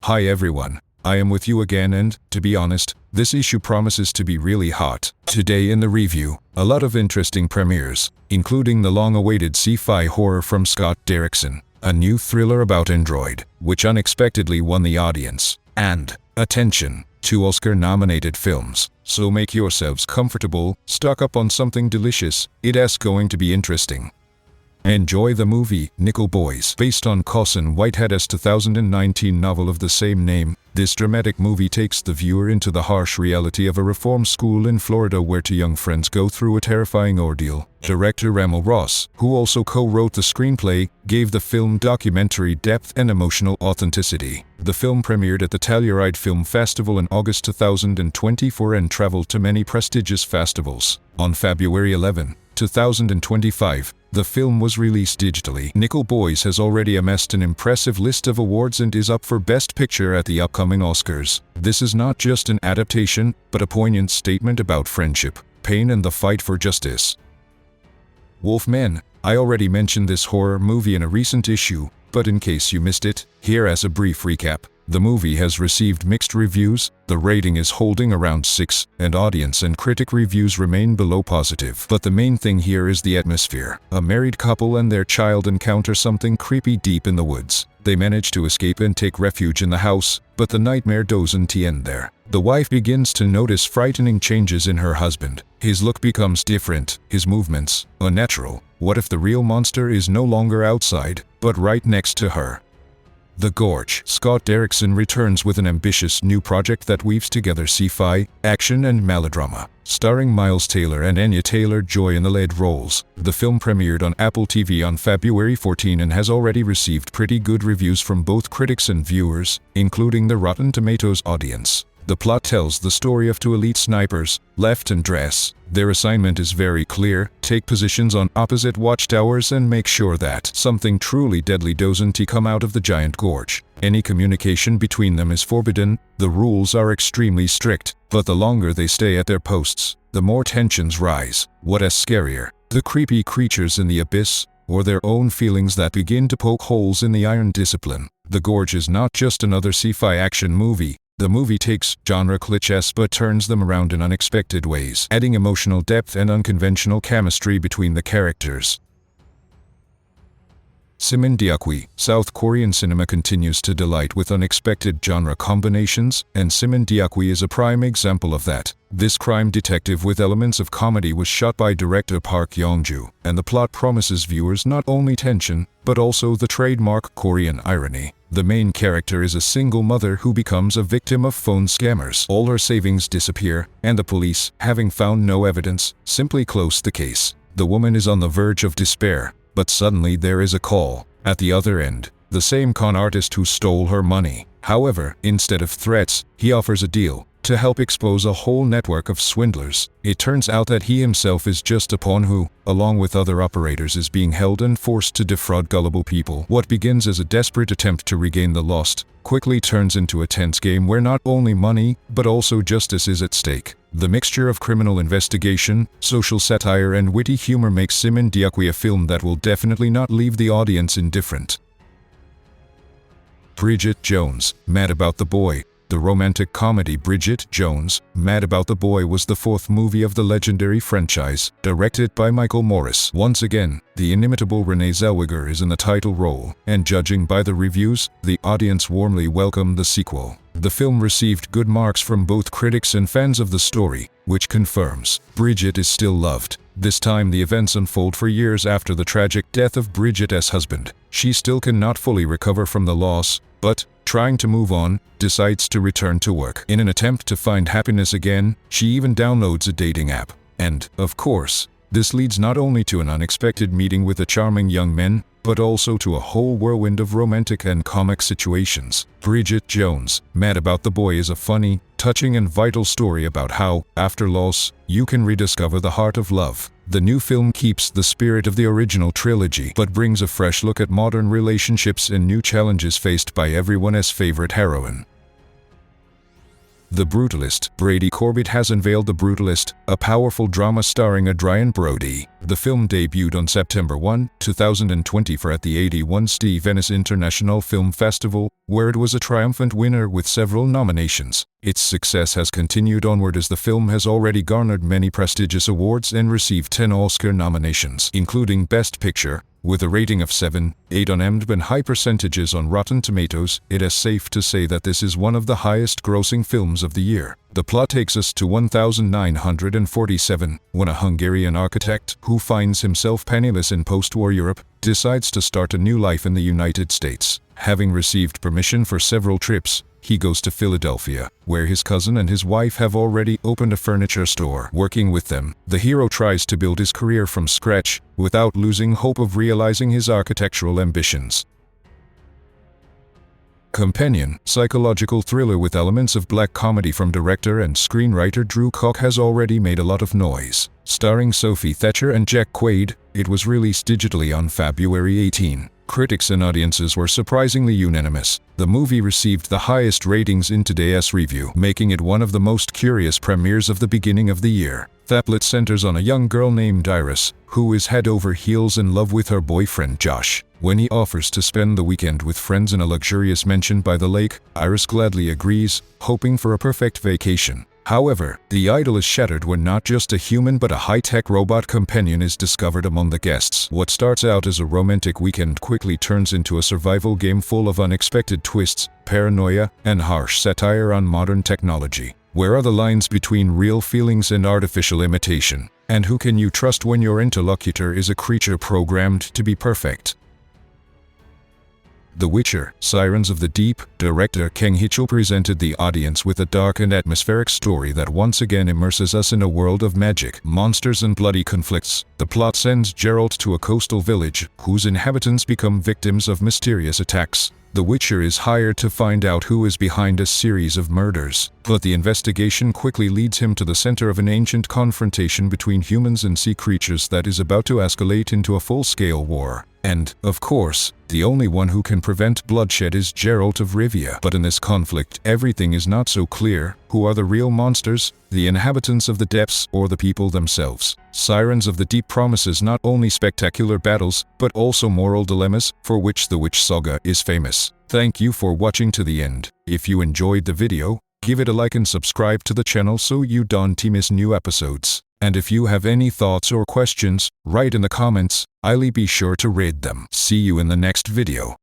Hi everyone, I am with you again and, to be honest, this issue promises to be really hot. Today in the review, a lot of interesting premieres, including the long-awaited sci-fi horror from Scott Derrickson, a new thriller about Android, which unexpectedly won the audience, and, attention, 2 Oscar-nominated films. So make yourselves comfortable, stock up on something delicious, it's going to be interesting. Enjoy the movie, Nickel Boys. Based on Colson Whitehead's 2019 novel of the same name, this dramatic movie takes the viewer into the harsh reality of a reform school in Florida where 2 young friends go through a terrifying ordeal. Director Ramal Ross, who also co-wrote the screenplay, gave the film documentary depth and emotional authenticity. The film premiered at the Telluride Film Festival in August 2024 and traveled to many prestigious festivals. On February 11, 2025, the film was released digitally. Nickel Boys has already amassed an impressive list of awards and is up for Best Picture at the upcoming Oscars. This is not just an adaptation, but a poignant statement about friendship, pain and the fight for justice. Wolfmen. I already mentioned this horror movie in a recent issue, but in case you missed it, here as a brief recap. The movie has received mixed reviews, the rating is holding around 6, and audience and critic reviews remain below positive. But the main thing here is the atmosphere. A married couple and their child encounter something creepy deep in the woods. They manage to escape and take refuge in the house, but the nightmare doesn't end there. The wife begins to notice frightening changes in her husband. His look becomes different, his movements unnatural. What if the real monster is no longer outside, but right next to her? The Gorge. Scott Derrickson returns with an ambitious new project that weaves together sci-fi, action and melodrama. Starring Miles Taylor and Anya Taylor-Joy in the lead roles, the film premiered on Apple TV on February 14 and has already received pretty good reviews from both critics and viewers, including the Rotten Tomatoes audience. The plot tells the story of 2 elite snipers, Left and Dress. Their assignment is very clear: take positions on opposite watchtowers and make sure that something truly deadly doesn't come out of the giant gorge. Any communication between them is forbidden. The rules are extremely strict, but the longer they stay at their posts, the more tensions rise. What is scarier, the creepy creatures in the abyss, or their own feelings that begin to poke holes in the iron discipline? The Gorge is not just another sci-fi action movie. The movie takes genre cliches but turns them around in unexpected ways, adding emotional depth and unconventional chemistry between the characters. Simin Deokhui. South Korean cinema continues to delight with unexpected genre combinations, and Simin Deokhui is a prime example of that. This crime detective with elements of comedy was shot by director Park Yong-ju, and the plot promises viewers not only tension, but also the trademark Korean irony. The main character is a single mother who becomes a victim of phone scammers. All her savings disappear, and the police, having found no evidence, simply close the case. The woman is on the verge of despair, but suddenly there is a call. At the other end, the same con artist who stole her money. However, instead of threats, he offers a deal to help expose a whole network of swindlers. It turns out that he himself is just a pawn who, along with other operators, is being held and forced to defraud gullible people. What begins as a desperate attempt to regain the lost quickly turns into a tense game where not only money, but also justice is at stake. The mixture of criminal investigation, social satire and witty humor makes Simin Deokhui a film that will definitely not leave the audience indifferent. Bridget Jones. Mad About the Boy. The romantic comedy Bridget Jones, Mad About the Boy was the 4th movie of the legendary franchise, directed by Michael Morris. Once again, the inimitable Renee Zellweger is in the title role, and judging by the reviews, the audience warmly welcomed the sequel. The film received good marks from both critics and fans of the story, which confirms Bridget is still loved. This time the events unfold for years after the tragic death of Bridget's husband. She still cannot fully recover from the loss, but, trying to move on, decides to return to work. In an attempt to find happiness again, she even downloads a dating app. And, of course, this leads not only to an unexpected meeting with a charming young man, but also to a whole whirlwind of romantic and comic situations. Bridget Jones, Mad About the Boy is a funny, touching and vital story about how, after loss, you can rediscover the heart of love. The new film keeps the spirit of the original trilogy, but brings a fresh look at modern relationships and new challenges faced by everyone's favorite heroine. The Brutalist. Brady Corbett has unveiled The Brutalist, a powerful drama starring Adrian Brody. The film debuted on September 1, 2024 at the 81st Venice International Film Festival, where it was a triumphant winner with several nominations. Its success has continued onward as the film has already garnered many prestigious awards and received 10 Oscar nominations, including Best Picture. With a rating of 7.8 on IMDb and high percentages on Rotten Tomatoes, it is safe to say that this is one of the highest-grossing films of the year. The plot takes us to 1947, when a Hungarian architect, who finds himself penniless in post-war Europe, decides to start a new life in the United States. Having received permission for several trips, he goes to Philadelphia, where his cousin and his wife have already opened a furniture store. Working with them, the hero tries to build his career from scratch, without losing hope of realizing his architectural ambitions. Companion. Psychological thriller with elements of black comedy from director and screenwriter Drew Koch has already made a lot of noise. Starring Sophie Thatcher and Jack Quaid, it was released digitally on February 18. Critics and audiences were surprisingly unanimous. The movie received the highest ratings in today's review, making it one of the most curious premieres of the beginning of the year. The plot centers on a young girl named Iris, who is head over heels in love with her boyfriend Josh. When he offers to spend the weekend with friends in a luxurious mansion by the lake, Iris gladly agrees, hoping for a perfect vacation. However, the idyll is shattered when not just a human but a high-tech robot companion is discovered among the guests. What starts out as a romantic weekend quickly turns into a survival game full of unexpected twists, paranoia, and harsh satire on modern technology. Where are the lines between real feelings and artificial imitation? And who can you trust when your interlocutor is a creature programmed to be perfect? The Witcher, Sirens of the Deep. Director Ken Hitchell presented the audience with a dark and atmospheric story that once again immerses us in a world of magic, monsters and bloody conflicts. The plot sends Geralt to a coastal village, whose inhabitants become victims of mysterious attacks. The Witcher is hired to find out who is behind a series of murders, but the investigation quickly leads him to the center of an ancient confrontation between humans and sea creatures that is about to escalate into a full-scale war. And, of course, the only one who can prevent bloodshed is Geralt of Rivia. But in this conflict, everything is not so clear. Who are the real monsters? The inhabitants of the depths or the people themselves? Sirens of the Deep promises not only spectacular battles, but also moral dilemmas, for which the Witch Saga is famous. Thank you for watching to the end. If you enjoyed the video, give it a like and subscribe to the channel so you don't miss new episodes. And if you have any thoughts or questions, write in the comments. I'll be sure to read them. See you in the next video.